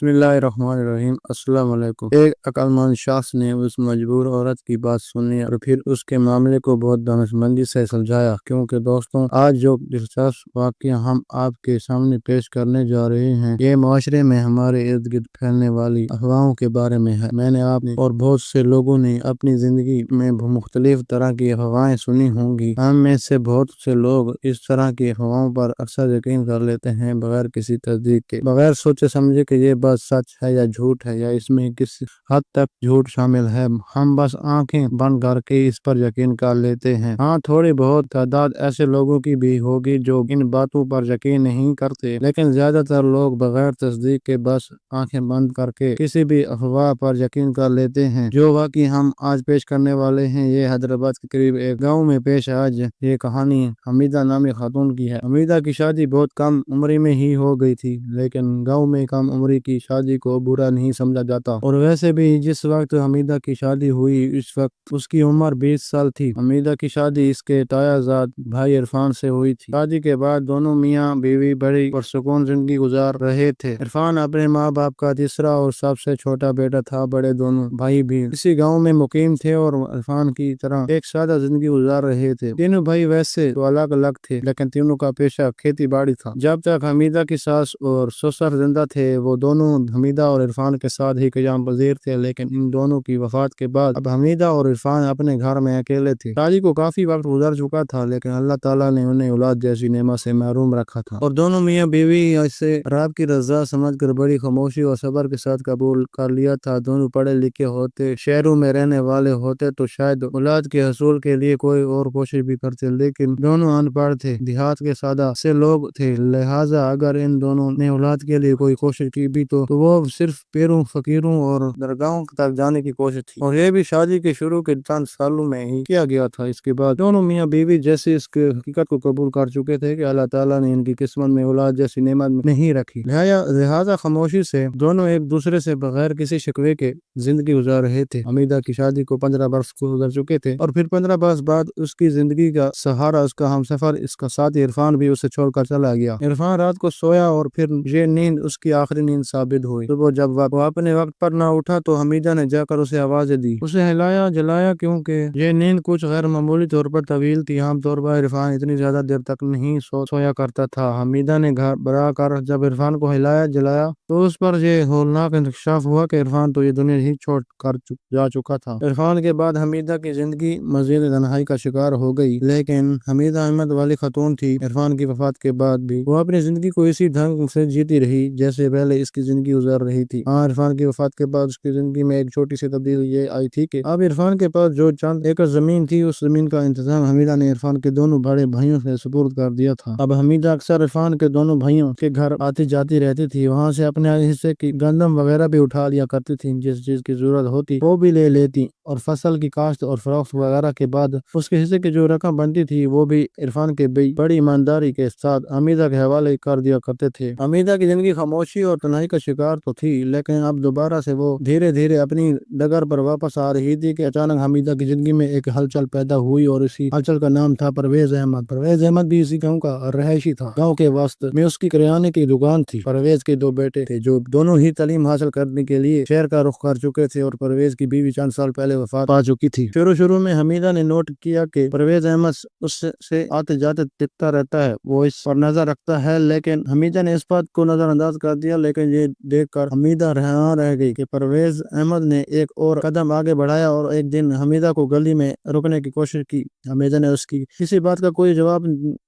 बिस्मिल्लाहिर्रहमानिर्रहीम। अस्सलाम वालेकुम। एक अक्लमंद शख्स ने उस मजबूर औरत की बात सुनी और फिर उसके मामले को बहुत दानिशमंदी से सुलझाया। क्योंकि दोस्तों, आज जो दिलचस्प वाकया हम आपके सामने पेश करने जा रहे हैं, ये माशरे में हमारे इर्द गिर्द फैलने वाली अफवाहों के बारे में है। मैंने आपने और बहुत से लोगों ने अपनी जिंदगी में मुख्तलिफ तरह की अफवाहें सुनी होंगी। हम में से बहुत से लोग इस तरह की अफवाहों पर अक्सर यकीन कर लेते हैं बगैर किसी तस्दीक के, बगैर सोचे समझे कि ये बात सच है या झूठ है, या इसमें किस हद तक झूठ शामिल है। हम बस आंखें बंद करके इस पर यकीन कर लेते हैं। हाँ, थोड़ी बहुत तादाद ऐसे लोगों की भी होगी जो इन बातों पर यकीन नहीं करते, लेकिन ज्यादातर लोग बगैर तस्दीक के बस आंखें बंद करके किसी भी अफवाह पर यकीन कर लेते हैं। जो वाकई हम आज पेश करने वाले हैं, ये हैदराबाद के करीब एक गाँव में पेश आज ये कहानी हमीदा नामी खातून की है। हमीदा की शादी बहुत कम उम्र में ही हो गई थी, लेकिन गाँव में कम उम्र की शादी को बुरा नहीं समझा जाता। और वैसे भी जिस वक्त हमीदा की शादी हुई, इस वक्त उसकी उम्र 20 साल थी। हमीदा की शादी इसके तायाजाद भाई इरफान से हुई थी। शादी के बाद दोनों मियाँ बीवी बड़ी पुरसुकून जिंदगी गुजार रहे थे। इरफान अपने माँ बाप का तीसरा और सबसे छोटा बेटा था। बड़े दोनों भाई भी इसी गाँव में मुकीम थे और इरफान की तरह एक सादा जिंदगी गुजार रहे थे। तीनों भाई वैसे तो अलग अलग थे, लेकिन तीनों का पेशा खेती बाड़ी था। जब तक हमीदा की सास और ससुर जिंदा थे, वो दोनों हमीदा और इरफान के साथ ही क़याम पज़ीर थे। लेकिन इन दोनों की वफात के बाद अब हमीदा और इरफान अपने घर में अकेले थे। शादी को काफी वक्त गुजर चुका था, लेकिन अल्लाह ताला ने उन्हें औलाद जैसी नेमत से महरूम रखा था। और दोनों मियाँ बीवी इसे रब की रजा समझकर बड़ी खामोशी और सब्र के साथ कबूल कर लिया था। दोनों पढ़े लिखे होते, शहरों में रहने वाले होते तो शायद औलाद के हसूल के लिए कोई और कोशिश भी करते, लेकिन दोनों अनपढ़ थे, देहात के सादा से लोग थे। लिहाजा अगर इन दोनों ने औलाद के लिए कोई कोशिश की भी तो वो सिर्फ पेरों फकीरों और दरगाहों तक जाने की कोशिश थी, और ये भी शादी के शुरू के चंद सालों में ही किया गया था। इसके बाद दोनों मियाँ बीवी जैसे इस हकीकत को कबूल कर चुके थे कि अल्लाह ताला ने इनकी किस्मत में औलाद जैसी नेमत नहीं रखी। लिहाजा खामोशी से दोनों एक दूसरे से बगैर किसी शिकवे के जिंदगी गुजार रहे थे। हमीदा की शादी को 15 वर्ष को गुजर चुके थे, और फिर 15 वर्ष बाद उसकी जिंदगी का सहारा, उसका हमसफर, इसका साथी इरफान भी उसे छोड़कर चला गया। इरफान रात को सोया और फिर ये नींद उसकी आखिरी नींद साबित हुई। सुबह जब वो अपने वक्त पर न उठा तो हमीदा ने जाकर उसे आवाजें दी, उसे हिलाया जलाया, क्योंकि ये नींद कुछ गैर मामूली तौर पर तवील थी। आमतौर पर इरफान इतनी ज्यादा देर तक नहीं सोया करता था। हमीदा ने घर बरा कर जब इरफान को हिलाया जलाया तो उस पर यह होलनाक इंकशाफ हुआ कि इरफान तो ये दुनिया ही छोड़ कर जा चुका था। इरफान के बाद हमीदा की जिंदगी मजीद तन्हाई का शिकार हो गई, लेकिन हमीदा अहमद वाली खातून थी। इरफान की वफात के बाद भी वो अपनी जिंदगी को इसी ढंग से जीती रही जैसे पहले इसकी जिंदगी गुजार रही थी। हाँ, इरफान की वफात के बाद उसकी जिंदगी में एक छोटी सी तब्दीली ये आई थी कि अब इरफान के पास जो चंद एकड़ जमीन थी, उस जमीन का इंतजाम हमीदा ने इरफान के दोनों बड़े भाइयों से सुपुर्द कर दिया था। अब हमीदा अक्सर इरफान के दोनों भाइयों के घर आती जाती रहती थी। वहाँ से अपने हिस्से की गंदम वगैरह भी उठा लिया करती थी। जिस चीज की जरूरत होती वो भी ले लेती, और फसल की काश्त और फरोख्त वगैरह के बाद उसके हिस्से की जो रकम बनती थी वो भी इरफान के बड़ी ईमानदारी के साथ हमीदा के हवाले कर दिया करते थे। हमीदा की जिंदगी खामोशी और तन्हाई का शिकार तो थी, लेकिन अब दोबारा से वो धीरे धीरे अपनी डगर पर वापस आ रही थी कि अचानक हमीदा की जिंदगी में एक हलचल पैदा हुई, और इसी हलचल का नाम था परवेज अहमद। परवेज अहमद भी इसी गाँव का रहायशी था। गाँव के वास्ते में उसकी किराने की दुकान थी। परवेज के दो बेटे थे जो दोनों ही तालीम हासिल करने के लिए शहर का रुख कर चुके थे, और परवेज की बीवी चंद साल पहले वफात पा चुकी थी। शुरू में हमीदा ने नोट किया कि परवेज अहमद उससे आते जाते टिकता रहता है, वो इस पर नजर रखता है, लेकिन हमीदा ने इस बात को नजरअंदाज कर दिया। लेकिन ये देखकर हमीदा हैरान रह गई कि परवेज अहमद ने एक और कदम आगे बढ़ाया और एक दिन हमीदा को गली में रुकने की कोशिश की। हमीदा ने उसकी किसी बात का कोई जवाब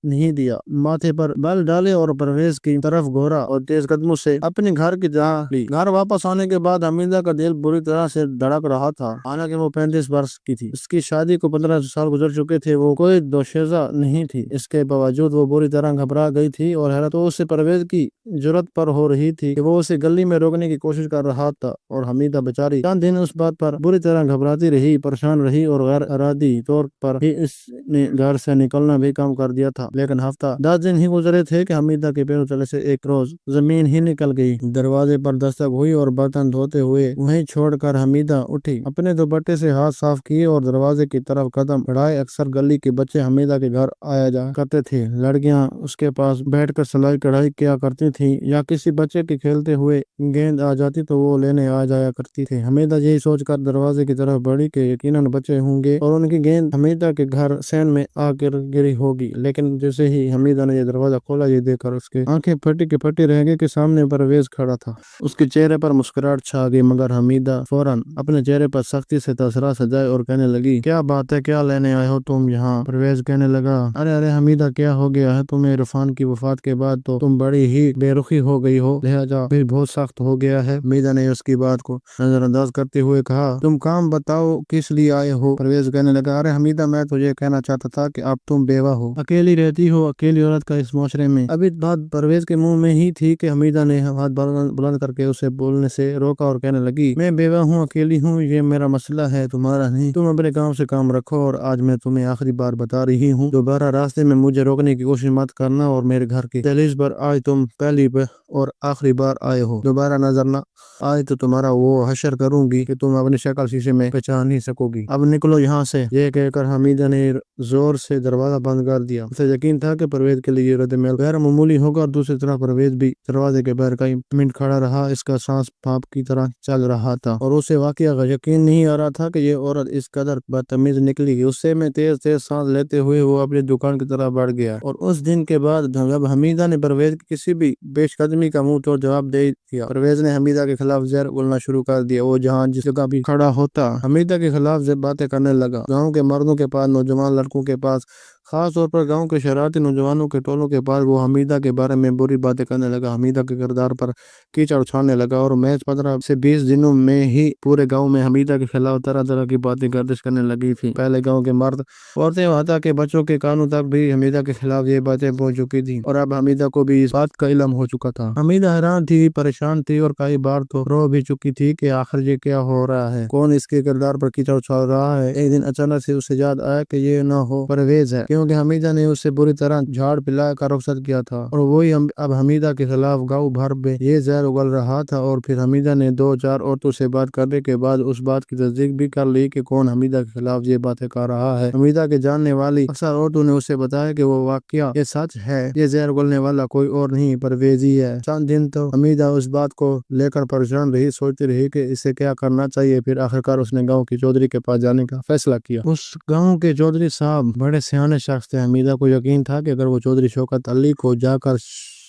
नहीं दिया, माथे पर बल डाले और परवेज की तरफ घोरा और तेज कदमों से अपने घर की राह ली। घर वापस आने के बाद हमीदा का दिल बुरी तरह से धड़क रहा था। हालांकि वो 35 वर्ष की थी, उसकी शादी को 15 साल गुजर चुके थे, वो कोई दोशीज़ा नहीं थी। इसके बावजूद वो बुरी तरह घबरा गई थी, और हैरत तो उससे परवेज की जरूरत पर हो रही थी कि वो उसे गली में रोकने की कोशिश कर रहा था। और हमीदा बेचारी चंद दिन उस बात पर बुरी तरह घबराती रही, परेशान रही, और गैर इरादी तौर पर ही इसने घर से निकलना भी कम कर दिया था। लेकिन हफ्ता 10 दिन ही गुजरे थे कि हमीदा के पैरों तले से एक रोज जमीन ही निकल गई। दरवाजे पर दस्तक हुई और बर्तन धोते हुए वहीं छोड़कर हमीदा उठी, अपने दुपट्टे से हाथ साफ किए और दरवाजे की तरफ कदम बढ़ाए। अक्सर गली के बच्चे हमीदा के घर आया जा करते थे। लड़कियां उसके पास बैठकर सिलाई कढ़ाई किया करती थी, या किसी बच्चे के खेलते हुए गेंद आ जाती तो वो लेने आ जाया करती थी। हमीदा यही सोचकर दरवाजे की तरफ बढ़ी कि यकीनन बच्चे होंगे और उनकी गेंद हमीदा के घर सैन में आकर गिरी होगी। लेकिन जैसे ही हमीदा ने ये दरवाजा खोला, ये देखकर उसके आंखें फटी की फटी रह गई कि सामने परवेज खड़ा था। उसके चेहरे पर मुस्कुराहट छा गई, मगर हमीदा फौरन अपने चेहरे पर सख्ती से तसरा सजाए और कहने लगी, क्या बात है, क्या लेने आए हो तुम यहाँ? परवेज कहने लगा, अरे अरे हमीदा, क्या हो गया है तुम्हें? इरफान की वफात के बाद तो तुम बड़ी ही बेरुखी हो गई हो, लिहाजा भी बहुत सख्त हो गया है। हमीदा ने उसकी बात को नजरअंदाज करते हुए कहा, तुम काम बताओ किस लिए आए हो? परवेज कहने लगा, अरे हमीदा, मैं तुझे कहना चाहता था कि अब तुम बेवा हो, अकेली रहती हो, अकेली औरत का इस माशरे में। अभी बात परवेज के मुंह में ही थी कि हमीदा ने हाथ बुलंद करके उसे बोलने से रोका और कहने लगी, मैं बेवा हूँ, अकेली हूँ, ये मेरा मसला है, तुम्हारा नहीं। तुम अपने काम से काम रखो और आज मैं तुम्हें आखिरी बार बता रही हूँ, दोबारा रास्ते में मुझे रोकने की कोशिश मत करना और मेरे घर की दहलीज पर आज तुम पहली और आखिरी बार आए हो, दोबारा नजर न आए तो तुम्हारा वो हशर करूंगी कि तुम अपनी शक्ल शीशे में पहचान नहीं सकोगी। अब निकलो यहाँ से। ये कहकर हमीदा ने जोर से दरवाजा बंद कर दिया। उसे यकीन था कि परवेज के लिए रद्द-ए-अमल गैर मामूली होगा और दूसरी तरफ परवेज भी दरवाजे के बाहर कई मिनट खड़ा रहा। इसका सांस भाप की तरह चल रहा था और उसे वाकया का यकीन नहीं आ रहा था कि ये औरत इस कदर बदतमीज निकली। उससे में तेज तेज सांस लेते हुए वो अपनी दुकान की तरफ बढ़ गया और उस दिन के बाद जब हमीदा ने परवेज की किसी भी पेशकदमी का मुंह तोड़ जवाब दे दिया, परवेज ने हमीदा के खिलाफ जहर उगलना शुरू कर दिया। वो जहाँ जिस जगह भी खड़ा होता हमीदा के खिलाफ बातें करने लगा। गाँव के मर्दों के पास, नौजवान लड़कों के पास, खास तौर पर गांव के शरारती नौजवानों के टोलों के पास वो हमीदा के बारे में बुरी बातें करने लगा। हमीदा के किरदार पर कीचड़ उछालने लगा और महज 15 से 20 दिनों में ही पूरे गांव में हमीदा के खिलाफ तरह तरह की बातें गर्दिश करने लगी थी। पहले गांव के मर्द, औरतें, वहां के बच्चों के कानों तक भी हमीदा के खिलाफ ये बातें पहुंच चुकी थी और अब हमीदा को भी इस बात का इल्म हो चुका था। हमीदा हैरान थी, परेशान थी और कई बार तो रो भी चुकी थी कि आखिर ये क्या हो रहा है, कौन इसके किरदार पर कीचड़ उछाल रहा है। एक दिन अचानक से उसे याद आया कि ये न हो परवेज है, क्योंकि हमीदा ने उसे बुरी तरह झाड़ पिला कर रुखसत किया था और वही अब हमीदा के खिलाफ गांव भर में ये जहर उगल रहा था। और फिर हमीदा ने 2-4 औरतों से बात करने के बाद उस बात की तस्दीक भी कर ली कि कौन हमीदा के खिलाफ ये बातें कर रहा है। हमीदा के जानने वाली अक्सर औरतों ने उसे बताया कि वो वाकया ये सच है, ये जहर उगलने वाला कोई और नहीं परवेज ही है। चंद दिन तो हमीदा उस बात को लेकर परेशान रही, सोचती रही कि इसे क्या करना चाहिए। फिर आखिरकार उसने गाँव की चौधरी के पास जाने का फैसला किया। उस गाँव के चौधरी साहब बड़े सियाने शख्स थे। हमीदा को यकीन था कि अगर वो चौधरी शौकत अली को जाकर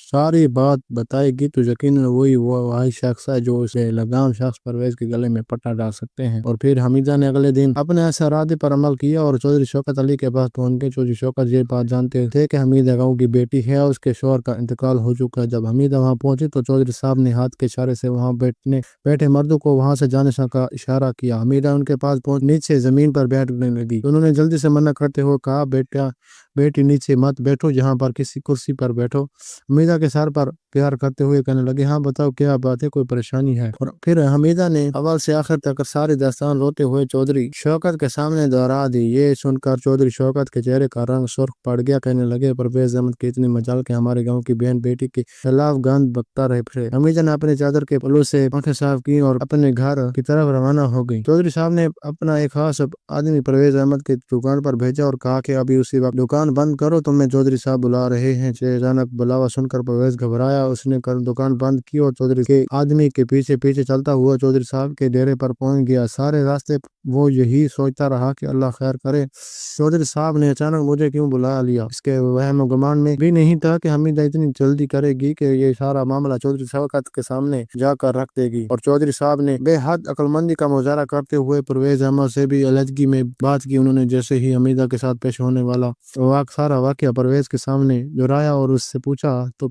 सारी बात बताएगी तो यकीनन वही शख्स है जो उसे लगाम शख्स परवेज के गले में पट्टा डाल सकते हैं। और फिर हमीदा ने अगले दिन अपने ऐसे इरादे पर अमल किया और चौधरी शौकत अली के पास पहुंच गए। चौधरी शौकत ये बात जानते थे कि हमीदा गाँव की बेटी है और उसके शौहर का इंतकाल हो चुका है। जब हमीदा वहाँ पहुंची तो चौधरी साहब ने हाथ के इशारे से वहाँ बैठे मर्दों को वहाँ से जाने का इशारा किया। हमीदा उनके पास पहुंच नीचे जमीन पर बैठने लगी। उन्होंने जल्दी से मना करते हुए कहा, बेटी नीचे मत बैठो, यहाँ पर किसी कुर्सी पर बैठो। हमीदा के सर पर प्यार करते हुए कहने लगे, हाँ बताओ क्या बात है, कोई परेशानी है? और फिर हमीदा ने अव्वल से आखिर तक सारी दास्तान रोते हुए चौधरी शौकत के सामने दोहरा दी। ये सुनकर चौधरी शौकत के चेहरे का रंग सुर्ख पड़ गया। कहने लगे, परवेज अहमद की इतनी मजाल के हमारे गाँव की बहन बेटी के खिलाफ गंद बकता रहे। हमीदा ने अपने चादर के पल्लू से आंखें साफ की और अपने घर की तरफ रवाना हो गई। चौधरी साहब ने अपना एक खास आदमी परवेज अहमद की दुकान पर भेजा और कहा कि अभी उसी वक्त दुकान बंद करो, तुम्हें चौधरी साहब बुला रहे हैं। अचानक बुलावा सुनकर परवेज घबराया। उसने दुकान बंद की और चौधरी के आदमी के पीछे पीछे चलता हुआ चौधरी साहब के डेरे पर पहुंच गया। सारे रास्ते वो यही सोचता रहा कि अल्लाह खैर करे, चौधरी साहब ने अचानक मुझे क्यों बुला लिया। इसके वहम गुमान में भी नहीं था कि हमीदा इतनी जल्दी करेगी कि ये सारा मामला चौधरी शौकत के सामने जाकर रख देगी। और चौधरी साहब ने बेहद अक्लमंदी का मुजाहरा करते हुए परवेज अहमद से भी अलहदगी में बात की। उन्होंने जैसे ही हमीदा के साथ पेश होने वाला सारा वाकया परवेज के सामने दोहराया और उससे पूछा तो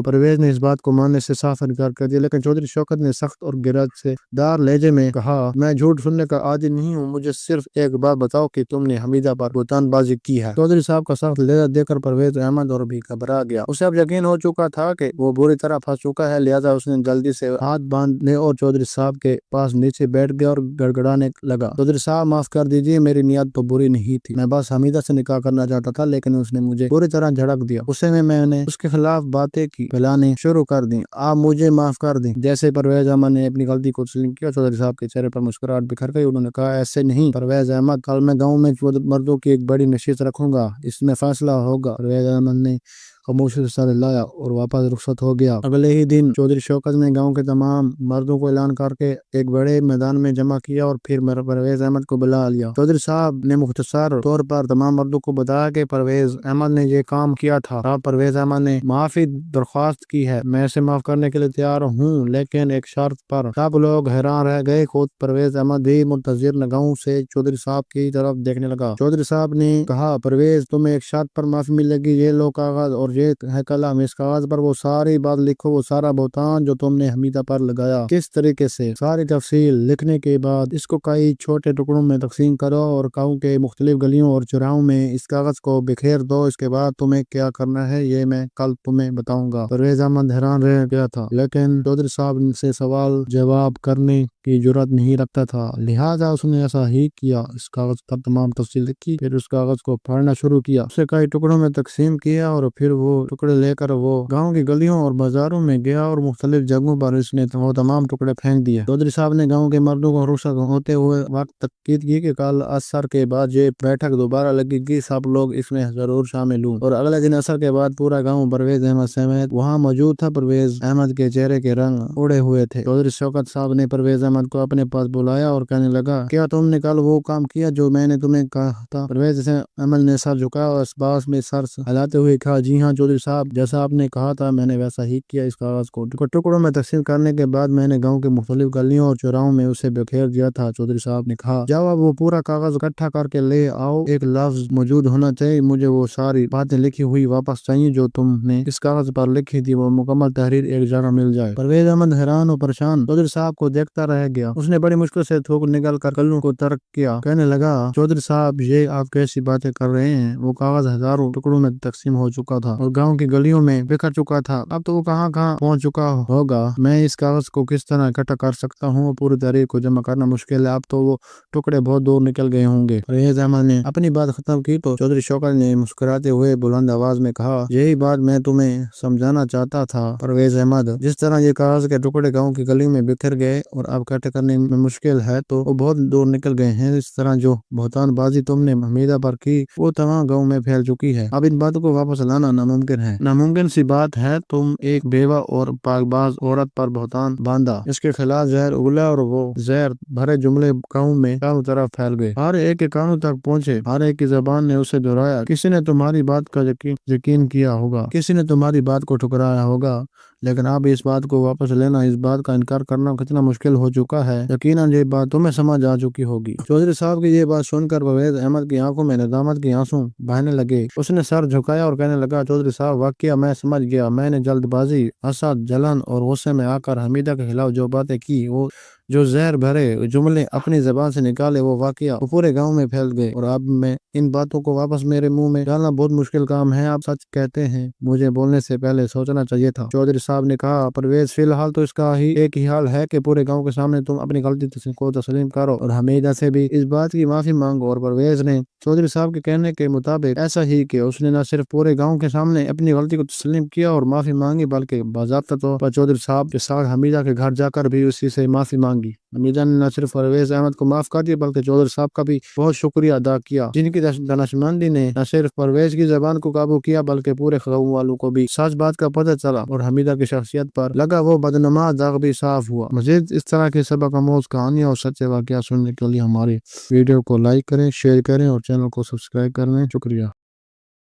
परवेज ने इस बात को मानने से साफ इनकार कर दिया। लेकिन चौधरी शौकत ने सख्त और गिरद से दार लहजे में कहा, मैं झूठ सुनने का आदी नहीं हूँ, मुझे सिर्फ एक बात बताओ कि तुमने हमीदा पर बुहतानबाजी की है। चौधरी साहब का सख्त लहजा देकर परवेज अहमद और भी घबरा गया। उसे अब यकीन हो चुका था कि वो बुरी तरह फंस चुका है, लिहाजा उसने जल्दी से हाथ बांधने और चौधरी साहब के पास नीचे बैठ गया और गड़गड़ाने लगा। चौधरी साहब, माफ कर दीजिए, मेरी नियत तो बुरी नहीं थी, मैं बस हमीदा से निकाह करना चाहता था, लेकिन उसने मुझे बुरी तरह झड़क दिया। उसे में मैंने उसके खिलाफ बातें की, फैलाने शुरू कर दी। आप मुझे माफ कर दें। जैसे परवेज अहमद ने अपनी गलती को तस्लीम किया, चौधरी साहब के चेहरे पर मुस्कुराहट बिखर गई। उन्होंने कहा, ऐसे नहीं परवेज अहमद, कल मैं गाँव में मर्दों की एक बड़ी नशिस्त रखूंगा, इसमें फैसला होगा। परवेज अहमद ने خاموشی سے سر ہلایا اور واپس رخصت ہو گیا۔ اگلے ہی دن چودھری شوکت نے گاؤں کے تمام مردوں کو اعلان کر کے ایک بڑے میدان میں جمع کیا اور پھر پرویز احمد کو بلا لیا۔ چودھری صاحب نے مختصر طور پر تمام مردوں کو بتایا کہ پرویز احمد نے یہ کام کیا تھا۔ اب پرویز احمد نے معافی درخواست کی ہے، میں اسے معاف کرنے کے لیے تیار ہوں، لیکن ایک شرط پر۔ سب لوگ حیران رہ گئے، خود پرویز احمد بھی منتظر نگاہوں سے چودھری صاحب کی طرف دیکھنے لگا۔ چودھری صاحب نے کہا، پرویز تمہیں ایک شرط پر معافی ملے گی، یہ لو کاغذ اور یہ ہے قلم، اس کاغذ پر وہ ساری بات لکھو، وہ سارا بہتان جو تم نے حمیدہ پر لگایا کس طریقے سے، ساری تفصیل لکھنے کے بعد اس کو کئی چھوٹے ٹکڑوں میں تقسیم کرو اور گاؤں کے مختلف گلیوں اور چوراہوں میں اس کاغذ کو بکھیر دو، اس کے بعد تمہیں کیا کرنا ہے یہ میں کل تمہیں بتاؤں گا۔ پرویز احمد حیران رہ گیا تھا، لیکن چودھری صاحب سے سوال جواب کرنے کی جرات نہیں رکھتا تھا، لہٰذا اس نے ایسا ہی کیا۔ اس کاغذ پر تمام تفصیل لکھی، پھر اس کاغذ کو پڑھنا شروع کیا، اسے کئی ٹکڑوں میں تقسیم کیا اور پھر وہ ٹکڑے لے کر وہ گاؤں کی گلیوں اور بازاروں میں گیا اور مختلف جگہوں پر اس نے وہ تمام ٹکڑے پھینک دیے۔ چودھری صاحب نے گاؤں کے مردوں کو رخصت ہوتے ہوئے وقت تاکید کی کہ کل عصر کے بعد یہ بیٹھک دوبارہ لگے گی، سب لوگ اس میں ضرور شامل ہوں۔ اور اگلے دن عصر کے بعد پورا گاؤں پرویز احمد سمیت وہاں موجود تھا۔ پرویز احمد کے چہرے کے رنگ اڑے ہوئے تھے۔ چودھری شوکت صاحب نے پرویز احمد کو اپنے پاس بلایا اور کہنے لگا، کیا تم نے کل وہ کام کیا جو میں نے تمہیں کہا تھا؟ پرویز احمد نے سر جھکایا اور اس باس میں سر ہلاتے ہوئے کہا، جی ہاں چودھری صاحب، جیسا آپ نے کہا تھا میں نے ویسا ہی کیا۔ اس کاغذ کو ٹکڑوں میں تقسیم کرنے کے بعد میں نے گاؤں کے مختلف گلیوں اور چوراہوں میں اسے بکھیر دیا تھا۔ چودھری صاحب نے کہا، جب آپ وہ پورا کاغذ اکٹھا کر کے لے آؤ، ایک لفظ موجود ہونا چاہیے، مجھے وہ ساری باتیں لکھی ہوئی واپس چاہیے جو تم نے اس کاغذ پر لکھی تھی، وہ مکمل تحریر ایک جگہ مل جائے۔ پرویز احمد حیران و پریشان چودھری صاحب کو دیکھتا رہ گیا۔ اس نے بڑی مشکل سے تھوک نکال کر کلوں کو ترک کیا، کہنے لگا، چودھری صاحب یہ آپ کیسی باتیں کر رہے ہیں؟ وہ کاغذ ہزاروں ٹکڑوں میں تقسیم ہو چکا تھا اور گاؤں کی گلیوں میں بکھر چکا تھا، اب تو وہ کہاں کہاں پہنچ چکا ہوگا۔ میں اس کاغذ کو کس طرح اکٹھا کر سکتا ہوں؟ پوری تحریر کو جمع کرنا مشکل ہے، اب تو وہ ٹکڑے بہت دور نکل گئے ہوں گے۔ پرویز احمد نے اپنی بات ختم کی تو چودھری شوکت نے مسکراتے ہوئے بلند آواز میں کہا، یہی بات میں تمہیں سمجھانا چاہتا تھا پرویز احمد، جس طرح یہ کاغذ کے ٹکڑے گاؤں کی گلی میں بکھر گئے اور اب اکٹھے کرنے میں مشکل ہے تو وہ بہت دور نکل گئے ہیں، اس طرح جو بہتان بازی تم نے حمیدہ پر کی وہ تمام گاؤں میں پھیل چکی ہے، اب ان باتوں کو واپس لانا ناممکن ہے۔ ناممکن سی بات ہے، تم ایک بیوہ اور پاک باز عورت پر بہتان باندھا، اس کے خلاف زہر اگلا اور وہ زہر بھرے جملے گاؤں میں چاروں طرف پھیل گئے، ہر ایک کے کانوں تک پہنچے، ہر ایک کی زبان نے اسے دہرایا۔ کسی نے تمہاری بات کا یقین کیا ہوگا، کسی نے تمہاری بات کو ٹھکرایا ہوگا، لیکن اب اس بات کو واپس لینا، اس بات کا انکار کرنا کتنا مشکل ہو چکا ہے، یقیناً یہ بات تمہیں سمجھ آ چکی ہوگی۔ چودھری صاحب کی یہ بات سن کر پرویز احمد کی آنکھوں میں ندامت کے آنسو بہنے لگے، اس نے سر جھکایا اور کہنے لگا، چودھری صاحب واقعہ میں سمجھ گیا، میں نے جلد بازی، حسد، جلن اور غصے میں آ کر حمیدہ کے خلاف جو باتیں کی، وہ جو زہر بھرے جملے اپنی زبان سے نکالے، وہ واقعہ وہ پورے گاؤں میں پھیل گئے اور اب میں ان باتوں کو واپس میرے منہ میں ڈالنا بہت مشکل کام ہے، آپ سچ کہتے ہیں، مجھے بولنے سے پہلے سوچنا چاہیے تھا۔ چودھری صاحب نے کہا، پرویز فی الحال تو اس کا ہی ایک ہی حال ہے کہ پورے گاؤں کے سامنے تم اپنی غلطی کو تسلیم کرو اور حمیدہ سے بھی اس بات کی معافی مانگو۔ اور پرویز نے چودھری صاحب کے کہنے کے مطابق ایسا ہی کہ اس نے نہ صرف پورے گاؤں کے سامنے اپنی غلطی کو تسلیم کیا اور معافی مانگی، بلکہ باضابطہ طور پر چودھری صاحب کے ساتھ حمیدہ کے گھر جا کر بھی اسی سے معافی مانگی۔ حمیدہ نے نہ صرف پرویز احمد کو معاف کر دیا بلکہ چودھری صاحب کا بھی بہت شکریہ ادا کیا، جن کی دانشمندی نے نہ صرف پرویز کی زبان کو قابو کیا بلکہ پورے گاؤں والوں کو بھی سچ بات کا پتہ چلا اور حمیدہ کی شخصیت پر لگا وہ بدنما داغ بھی صاف ہوا۔ مزید اس طرح کے سبق آموز کہانیاں اور سچے واقعات سننے کے لیے ہماری ویڈیو کو لائک کریں، شیئر کریں اور چینل کو سبسکرائب کریں۔ شکریہ۔